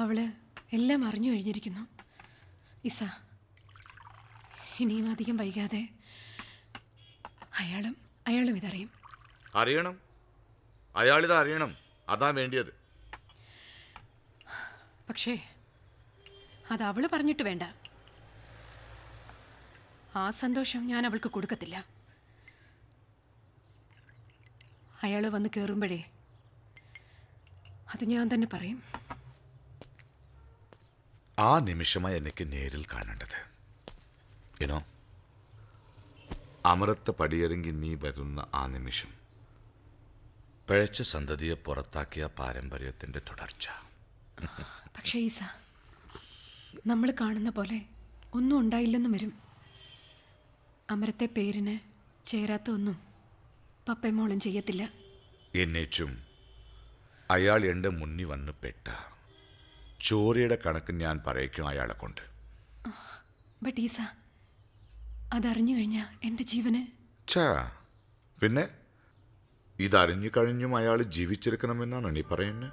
അവള് എല്ലാം അറിഞ്ഞു കഴിഞ്ഞിരിക്കുന്നു. ഇസ, ഇനിയും അധികം വൈകാതെ അയാളും ഇതറിയും. അറിയണം, അയാളിത് അറിയണം. അതാ വേണ്ടിയത്. പക്ഷേ അത് അവള് പറഞ്ഞിട്ട് വേണ്ട. ആ സന്തോഷം ഞാൻ അവൾക്ക് കൊടുക്കത്തില്ല. അയാൾ വന്ന് കയറുമ്പോഴേ അത് ഞാൻ തന്നെ പറയും. ആ നിമിഷമായി എനിക്ക് നേരിൽ കാണേണ്ടത്. ഇനോ അമരത്ത് പടിയിറങ്ങി നീ വരുന്ന ആ നിമിഷം, പിഴച്ച സന്തതിയെ പുറത്താക്കിയ പാരമ്പര്യത്തിന്റെ തുടർച്ച. പക്ഷേ ഈസ, നമ്മൾ കാണുന്ന പോലെ ഒന്നും ഉണ്ടായില്ലെന്നും വരും. അമരത്തെ പേരിന് ചേരാത്ത ഒന്നും പപ്പയും മോളും ചെയ്യത്തില്ല. എന്നേച്ചും അയാൾ എൻ്റെ മുന്നിൽ വന്ന് പെട്ട ചോരയുടെ കണക്ക് ഞാൻ പറയിക്കും അയാളെ കൊണ്ട്. ബട്ട് ഈസ, അതറിഞ്ഞു കഴിഞ്ഞാൽ എൻ്റെ ജീവന്. പിന്നെ ഇതറിഞ്ഞു കഴിഞ്ഞും അയാൾ ജീവിച്ചിരിക്കണമെന്നാണ് നീ പറയുന്നത്?